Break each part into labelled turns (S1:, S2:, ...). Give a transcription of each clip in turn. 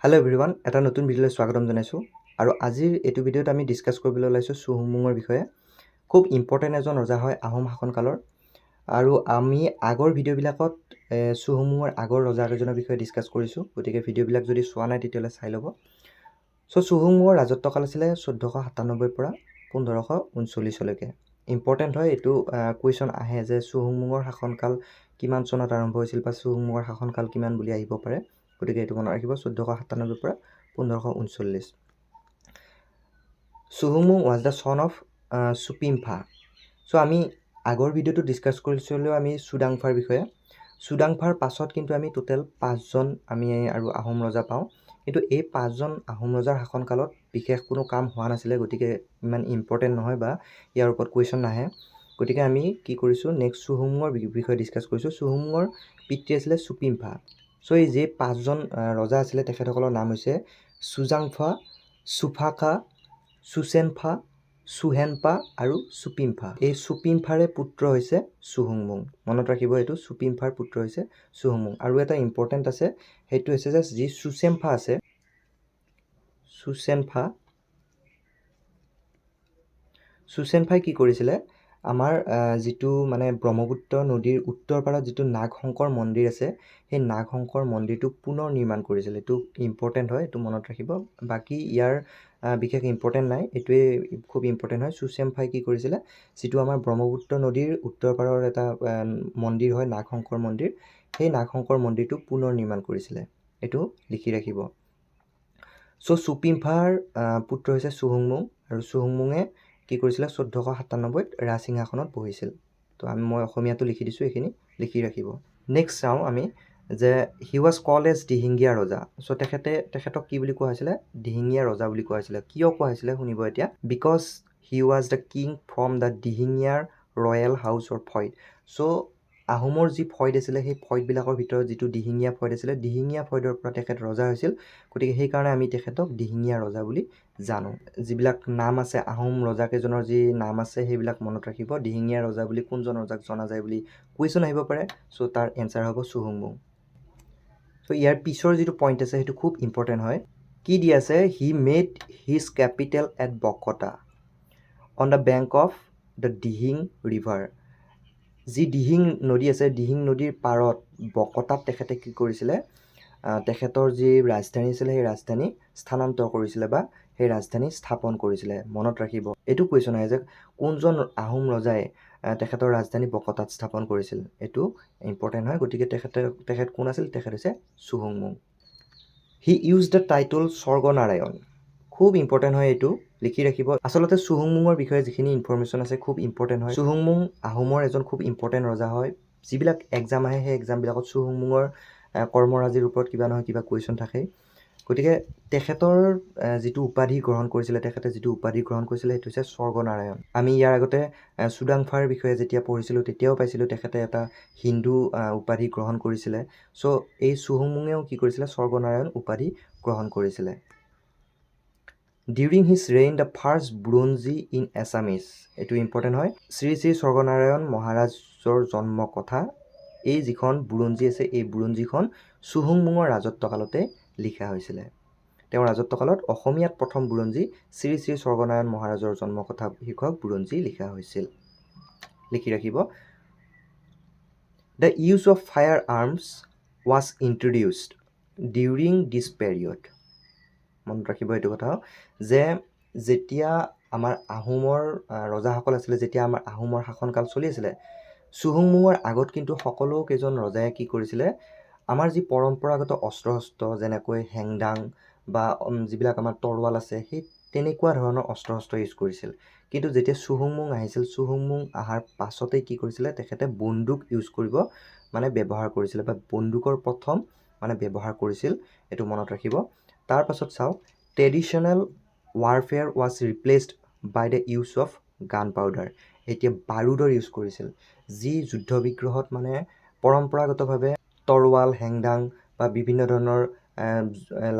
S1: Hello' everyone, এটা নতুন ভিডিঅ'লৈ স্বাগতম জনাইছোঁ। আৰু আজিৰ এইটো ভিডিঅ'ত আমি ডিছকাছ কৰিবলৈ ওলাইছোঁ চুহুংমুঙৰ বিষয়ে। খুব ইম্পৰ্টেণ্ট এজন ৰজা হয় আহোম শাসনকালৰ। আৰু আমি আগৰ ভিডিঅ'বিলাকত চুহুংমুঙৰ আগৰ ৰজাকেইজনৰ বিষয়ে ডিছকাছ কৰিছোঁ, গতিকে ভিডিঅ'বিলাক যদি চোৱা নাই তেতিয়াহ'লে চাই ল'ব। চুহুংমুঙৰ ৰাজত্বকাল আছিলে 1497 পৰা 1539লৈকে। ইম্পৰ্টেণ্ট হয়, এইটো কুৱেশ্যন আহে যে চুহুংমুঙৰ শাসনকাল কিমান চনত আৰম্ভ হৈছিল বা চুহুংমুঙৰ শাসনকাল কিমান বুলি আহিব পাৰে। গতিকে এইটো মনত ৰাখিব, 1497 পৰা 1539। চুহুংমুং ৱাজ দ্য চন অফ চুপিমফা। আমি আগৰ ভিডিঅ'টো ডিছকাছ কৰিছিলোঁ আমি চুডাংফাৰ বিষয়ে। চুডাংফাৰ পাছত কিন্তু আমি টোটেল 5জন আমি আৰু আহোম ৰজা পাওঁ। কিন্তু এই 5জন আহোম ৰজাৰ শাসনকালত বিশেষ কোনো কাম হোৱা নাছিলে, গতিকে ইমান ইম্পৰ্টেণ্ট নহয় বা ইয়াৰ ওপৰত কুৱেশ্যন নাহে। গতিকে আমি কি কৰিছোঁ, নেক্সট চুহুংমুঙৰ বিষয়ে ডিছকাছ কৰিছোঁ। চুহুংমুঙৰ পিতৃ আছিলে চুপিমফা। এই যে 5জন ৰজা আছিলে তেখেতসকলৰ নাম হৈছে চুজাংফা, চুফাখা, চুচেনফা, চুহেনপা আৰু চুপিমফা। এই চুপিমফাৰে পুত্ৰ হৈছে চুহুংমুং। মনত ৰাখিব, এইটো চুপিমফাৰ পুত্ৰ হৈছে চুহুংমুং। আৰু এটা ইম্পৰ্টেণ্ট আছে, সেইটো হৈছে যে যি চুচেনফা আছে, চুচেনফাই কি কৰিছিলে, আমাৰ যিটো মানে ব্ৰহ্মপুত্ৰ নদীৰ উত্তৰ পাৰত যিটো নাগশংকৰ মন্দিৰ আছে, সেই নাগশংকৰ মন্দিৰটো পুনৰ নিৰ্মাণ কৰিছিল। এইটো ইম্পৰ্টেণ্ট হয়, এইটো মনত ৰাখিব। বাকী ইয়াৰ বিশেষ ইম্পৰ্টেণ্ট নাই, এইটোৱে খুব ইম্পৰ্টেণ্ট হয়। চুচেনফাই কি কৰিছিলে, যিটো আমাৰ ব্ৰহ্মপুত্ৰ নদীৰ উত্তৰ পাৰৰ এটা মন্দিৰ হয় নাগশংকৰ মন্দিৰ, সেই নাগশংকৰ মন্দিৰটো পুনৰ নিৰ্মাণ কৰিছিলে। এইটো লিখি ৰাখিব। চুপিমফাৰ পুত্ৰ হৈছে চুহুংমুং, আৰু চুহুংমুঙে কি কৰিছিলে, 1497ত ৰাজসিংহাসনত বহিছিল। মই অসমীয়াটো লিখি দিছোঁ, এইখিনি লিখি ৰাখিব। নেক্সট চাওঁ আমি যে he was called as Dihingia ৰজা। তেখেতক কি বুলি কোৱা হৈছিলে, দিহিঙীয়া ৰজা বুলি কোৱা হৈছিলে। কিয় কোৱা হৈছিলে শুনিব এতিয়া। Because he was the king from the দিহিঙীয়াৰ ৰয়েল হাউচ অৰ ফইড। আহোমৰ যি ফইড আছিলে, সেই ফইডবিলাকৰ ভিতৰত যিটো দিহিঙীয়া ফইড আছিলে, দিহিঙীয়া ফইডৰ পৰা তেখেত ৰজা হৈছিল। গতিকে সেইকাৰণে আমি তেখেতক দিহিঙীয়া ৰজা বুলি জানো। যিবিলাক নাম আছে আহোম ৰজাকেইজনৰ যি নাম আছে সেইবিলাক মনত ৰাখিব। দিহিঙীয়া ৰজা বুলি কোনজন ৰজাক জনা যায় বুলি কুৱেশ্যন আহিব পাৰে। তাৰ এনচাৰ হ'ব চুহুংমুং। ইয়াৰ পিছৰ যিটো পইণ্ট আছে সেইটো খুব ইম্পৰ্টেণ্ট হয়। কি দি আছে, he made his capital at Bokota on the bank of the Dihing river. যি দিহিং নদী আছে, দিহিং নদীৰ পাৰত বকতাত তেখেতে কি কৰিছিলে, তেখেতৰ যি ৰাজধানী আছিলে সেই ৰাজধানী স্থানান্তৰ কৰিছিলে বা সেই ৰাজধানী স্থাপন কৰিছিলে। মনত ৰাখিব, এইটো কুৱেশ্যন আহে যে কোনজন আহোম ৰজাই তেখেতৰ ৰাজধানী বকতাত স্থাপন কৰিছিল। এইটো ইম্পৰ্টেণ্ট হয়। গতিকে তেখেত কোন আছিল, তেখেত হৈছে চুহুংমুং। He use the title Swarganarayan. খুব ইম্পৰ্টেণ্ট হয়, এইটো লিখি ৰাখিব। আচলতে চুহুংমুঙৰ বিষয়ে যিখিনি ইনফৰ্মেশ্যন আছে খুব ইম্পৰ্টেণ্ট হয়। চুহুংমুং আহোমৰ এজন খুব ইম্পৰ্টেণ্ট ৰজা হয়। যিবিলাক এক্সাম আহে সেই এক্সামবিলাকত চুহুংমুঙৰ কৰ্মৰাজিৰ ওপৰত কিবা নহয় কিবা কুৱেশ্যন থাকে। গতিকে তেখেতৰ যিটো উপাধি গ্ৰহণ কৰিছিলে, সেইটো হৈছে স্বৰ্গনাৰায়ণ। আমি ইয়াৰ আগতে চুডাংফাৰ বিষয়ে যেতিয়া পঢ়িছিলোঁ তেতিয়াও পাইছিলোঁ তেখেতে এটা হিন্দু উপাধি গ্ৰহণ কৰিছিলে। এই চুহুংমুঙেও কি কৰিছিলে, স্বৰ্গনাৰায়ণ উপাধি গ্ৰহণ কৰিছিলে। During his reign the first buranji in Assamese. এইটো ইম্পৰ্টেণ্ট হয়। শ্ৰী শ্ৰী স্বৰ্গনাৰায়ণ মহাৰাজৰ জন্ম কথা, এই যিখন বুৰঞ্জী আছে এই বুৰঞ্জীখন চুহুংমুঙৰ ৰাজত্বকালতে লিখা হৈছিলে। তেওঁৰ ৰাজত্বকালত অসমীয়াত প্ৰথম বুৰঞ্জী শ্ৰী শ্ৰী স্বৰ্গনাৰায়ণ মহাৰাজৰ জন্ম কথা শীৰ্ষক বুৰঞ্জী লিখা হৈছিল। লিখি ৰাখিব। The use of firearms was introduced during this period. মনত ৰাখিব এইটো কথা যে যেতিয়া আমাৰ আহোমৰ ৰজাসকল আছিলে, যেতিয়া আমাৰ আহোমৰ শাসনকাল চলি আছিলে, চুহুংমুঙৰ আগত কিন্তু সকলো কেইজন ৰজাই কি কৰিছিলে, আমাৰ যি পৰম্পৰাগত অস্ত্ৰ শস্ত্ৰ যেনেকৈ হেংদাং বা যিবিলাক আমাৰ তৰোৱাল আছে, সেই তেনেকুৱা ধৰণৰ অস্ত্ৰ শস্ত্ৰ ইউজ কৰিছিল। কিন্তু যেতিয়া চুহুংমুং আহিছিল, চুহুংমুং অহাৰ পাছতেই কি কৰিছিলে, তেখেতে বন্দুক ইউজ কৰিব ব্যৱহাৰ কৰিছিলে বা বন্দুকৰ প্ৰথম ব্যৱহাৰ কৰিছিল। এইটো মনত ৰাখিব। তাৰ পাছত চাওক, traditional warfare was replaced by the use of gunpowder. এতিয়া বাৰুদৰ ইউজ কৰিছিল। যি যুদ্ধ বিগ্ৰহত পৰম্পৰাগতভাৱে তৰোৱাল, হেংদাং বা বিভিন্ন ধৰণৰ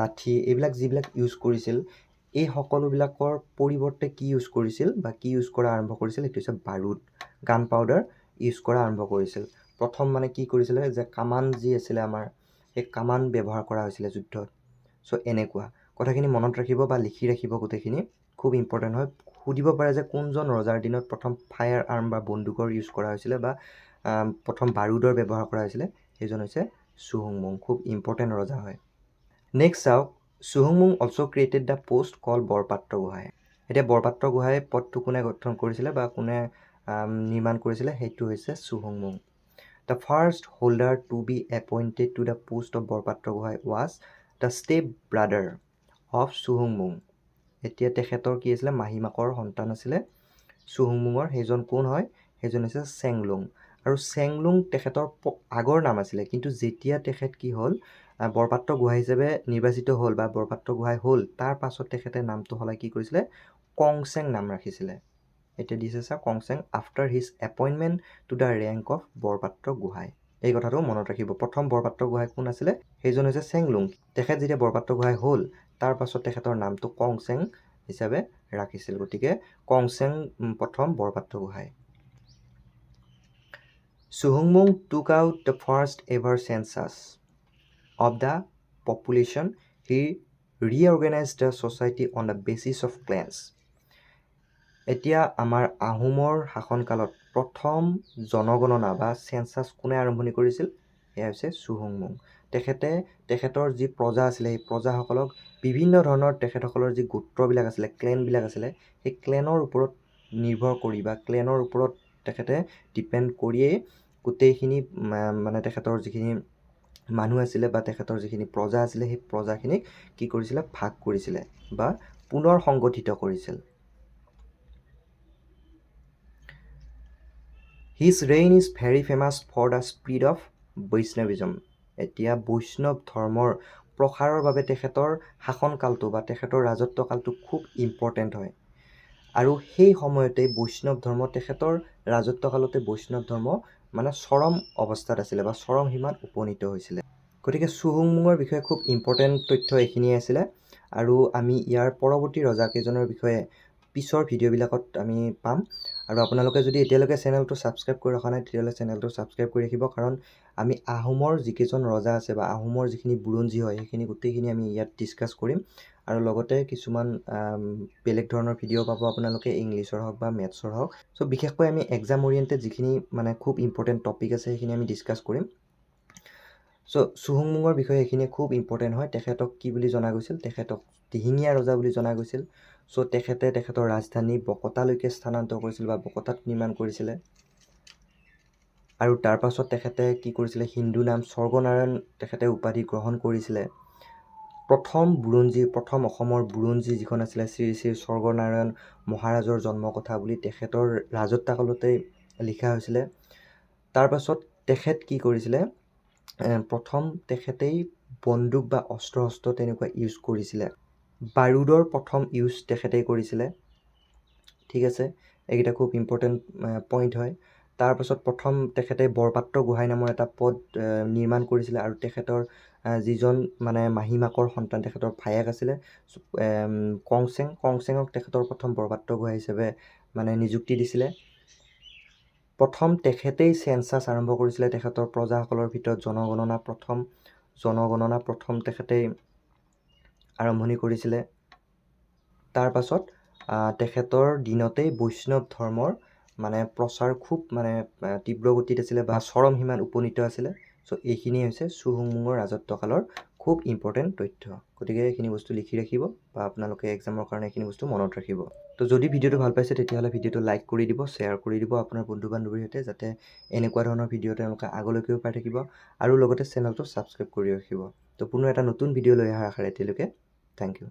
S1: লাঠি এইবিলাক যিবিলাক ইউজ কৰিছিল, এই সকলোবিলাকৰ পৰিৱৰ্তে কি ইউজ কৰিছিল বা কি ইউজ কৰা আৰম্ভ কৰিছিল, সেইটো হৈছে বাৰুদ, গান পাউডাৰ ইউজ কৰা আৰম্ভ কৰিছিল। প্ৰথম কি কৰিছিলে যে কামান যি আছিলে আমাৰ, সেই কামান ব্যৱহাৰ কৰা হৈছিলে যুদ্ধত। চ' এনেকুৱা কথাখিনি মনত ৰাখিব বা লিখি ৰাখিব গোটেইখিনি, খুব ইম্পৰ্টেণ্ট হয়। সুধিব পাৰে যে কোনজন ৰজাৰ দিনত প্ৰথম ফায়াৰ আৰ্ম বা বন্দুকৰ ইউজ কৰা হৈছিলে বা প্ৰথম বাৰুদৰ ব্যৱহাৰ কৰা হৈছিলে, সেইজন হৈছে চুহুংমুং, খুব ইম্পৰ্টেণ্ট ৰজা হয়। নেক্সট চাওক, চুহুংমুং অলছ' ক্ৰিয়েটেড দ্য পোষ্ট কল বৰপাত্ৰ গোহাঁই। এতিয়া বৰপাত্ৰ গোহাঁই পদটো কোনে গঠন কৰিছিলে বা কোনে নিৰ্মাণ কৰিছিলে, সেইটো হৈছে চুহুংমুং। The first holder two B appointed to the post off Borpatra Gohain was the step brother of চুহুংমুং। এতিয়া তেখেতৰ কি আছিলে, মাহীমাকৰ সন্তান আছিলে চুহুংমুঙৰ, সেইজন কোন হয়, সেইজন হৈছে চেংলুং। আৰু চেংলুং তেখেতৰ আগৰ নাম আছিলে, কিন্তু যেতিয়া তেখেত কি হ'ল, বৰপাত্ৰ গোহাঁই হিচাপে নিৰ্বাচিত হ'ল বা বৰপাত্ৰ গোহাঁই হ'ল, তাৰ পাছত তেখেতে নামটো সলাই কি কৰিছিলে, কংচেং নাম ৰাখিছিলে। এতিয়া দিছে চাওক, Kongcheng after his appointment to the rank of Borpatra Gohain. এই কথাটো মনত ৰাখিব। প্ৰথম বৰপাত্ৰ গোহাঁই কোন আছিলে, সেইজন হৈছে চেংলুং। তেখেত যেতিয়া বৰপাত্ৰ গোহাঁই হ'ল, তাৰ পাছত তেখেতৰ নামটো কংচেং হিচাপে ৰাখিছিল। গতিকে কংচেং প্ৰথম Borpatra Gohain. চুহুংমুং took out the first ever census of the population. He reorganized the society on the basis of clans. এতিয়া আমাৰ আহোমৰ শাসনকালত প্ৰথম জনগণনা বা চেঞ্চাছ কোনে আৰম্ভণি কৰিছিল, সেয়া হৈছে চুহুংমুং। তেখেতৰ যি প্ৰজা আছিলে, সেই প্ৰজাসকলক বিভিন্ন ধৰণৰ তেখেতসকলৰ যি গোত্ৰবিলাক আছিলে, ক্লেনবিলাক আছিলে, সেই ক্লেনৰ ওপৰত নিৰ্ভৰ কৰি বা ক্লেনৰ ওপৰত তেখেতে ডিপেণ্ড কৰিয়েই গোটেইখিনি মানে তেখেতৰ যিখিনি মানুহ আছিলে বা তেখেতৰ যিখিনি প্ৰজা আছিলে, সেই প্ৰজাখিনিক কি কৰিছিলে, ভাগ কৰিছিলে বা পুনৰ সংগঠিত কৰিছিল। His reign is very famous for the spread of Vaishnavism. এতিয়া বৈষ্ণৱ ধৰ্মৰ প্ৰসাৰৰ বাবে তেখেতৰ শাসনকালটো বা তেখেতৰ ৰাজত্বকালটো খুব ইম্পৰ্টেণ্ট হয়। আৰু সেই সময়তে বৈষ্ণৱ ধৰ্ম, তেখেতৰ ৰাজত্বকালতে বৈষ্ণৱ ধৰ্ম মানে চৰম অৱস্থাত আছিলে বা চৰম সীমাত উপনীত হৈছিলে। গতিকে চুহুংমুঙৰ বিষয়ে খুব ইম্পৰ্টেণ্ট তথ্য এইখিনিয়ে আছিলে। আৰু আমি ইয়াৰ পৰৱৰ্তী ৰজাকেইজনৰ বিষয়ে পিছৰ ভিডিঅ'বিলাকত আমি পাম। আৰু আপোনালোকে যদি এতিয়ালৈকে চেনেলটো ছাবস্ক্ৰাইব কৰি ৰখা নাই, তেতিয়াহ'লে চেনেলটো ছাবস্ক্ৰাইব কৰি ৰাখিব, কাৰণ আমি আহোমৰ যিকেইজন ৰজা আছে বা আহোমৰ যিখিনি বুৰঞ্জী হয়, সেইখিনি গোটেইখিনি আমি ইয়াত ডিছকাছ কৰিম। আৰু লগতে কিছুমান বেলেগ ধৰণৰ ভিডিঅ' পাব আপোনালোকে, ইংলিছৰ হওক বা মেথছৰ হওক। চ' বিশেষকৈ আমি এক্সাম অৰিয়েণ্টেড যিখিনি মানে খুব ইম্পৰ্টেণ্ট টপিক আছে, সেইখিনি আমি ডিছকাছ কৰিম। চ' চুহুংমুঙৰ বিষয়ে এইখিনিয়ে খুব ইম্পৰ্টেণ্ট হয়। তেখেতক কি বুলি জনা গৈছিল, তেখেতক দিহিঙীয়া ৰজা বুলি জনা গৈছিল। চ' তেখেতে তেখেতৰ ৰাজধানী বকতালৈকে স্থানান্তৰ কৰিছিল বা বকতাত নিৰ্মাণ কৰিছিলে। আৰু তাৰ পাছত তেখেতে কি কৰিছিলে, হিন্দু নাম স্বৰ্গনাৰায়ণ তেখেতে উপাধি গ্ৰহণ কৰিছিলে। প্ৰথম অসমৰ বুৰঞ্জী যিখন আছিলে, শ্ৰী শ্ৰী স্বৰ্গনাৰায়ণ মহাৰাজৰ জন্মকথা বুলি তেখেতৰ ৰাজত্বকালতেই লিখা হৈছিলে। তাৰ পাছত তেখেত কি কৰিছিলে, প্ৰথম তেখেতেই বন্দুক বা অস্ত্ৰ শস্ত্ৰ তেনেকুৱা ইউজ কৰিছিলে। বাৰুদৰ প্ৰথম ইউজ তেখেতেই কৰিছিলে। ঠিক আছে, এইকেইটা খুব ইম্পৰ্টেণ্ট পইণ্ট হয়। তাৰপাছত প্ৰথম তেখেতে বৰপাত্ৰ গোহাঁই নামৰ এটা পদ নিৰ্মাণ কৰিছিলে। আৰু তেখেতৰ যিজন মানে মাহীমাকৰ সন্তান, তেখেতৰ ভায়েক আছিলে কংচেঙক তেখেতৰ প্ৰথম বৰপাত্ৰ গোহাঁই হিচাপে মানে নিযুক্তি দিছিলে। প্ৰথম তেখেতেই চেঞ্চাছ আৰম্ভ কৰিছিলে। তেখেতৰ প্ৰজাসকলৰ ভিতৰত জনগণনা প্ৰথম তেখেতেই আৰম্ভণি কৰিছিলে। তাৰ পাছত তেখেতৰ দিনতেই বৈষ্ণৱ ধৰ্মৰ মানে প্ৰচাৰ খুব মানে তীব্ৰ গতিত আছিলে বা চৰম সীমাত উপনীত আছিলে। চ' এইখিনি হৈছে চুহুংমুঙৰ ৰাজত্বকালৰ খুব ইম্পৰ্টেণ্ট তথ্য। গতিকে এইখিনি বস্তু লিখি ৰাখিব বা আপোনালোকে এক্সামৰ কাৰণে এইখিনি বস্তু মনত ৰাখিব। তো যদি ভিডিঅ'টো ভাল পাইছে, তেতিয়াহ'লে ভিডিঅ'টো লাইক কৰি দিব, শ্বেয়াৰ কৰি দিব আপোনাৰ বন্ধু বান্ধৱীৰ সৈতে, যাতে এনেকুৱা ধৰণৰ ভিডিঅ' তেওঁলোকে আগলৈকেও পাই থাকিব। আৰু লগতে চেনেলটো ছাবস্ক্ৰাইব কৰি ৰাখিব। তো পুনৰ এটা নতুন ভিডিঅ' লৈ অহাৰ আশাৰে এতিয়ালৈকে থেংক ইউ।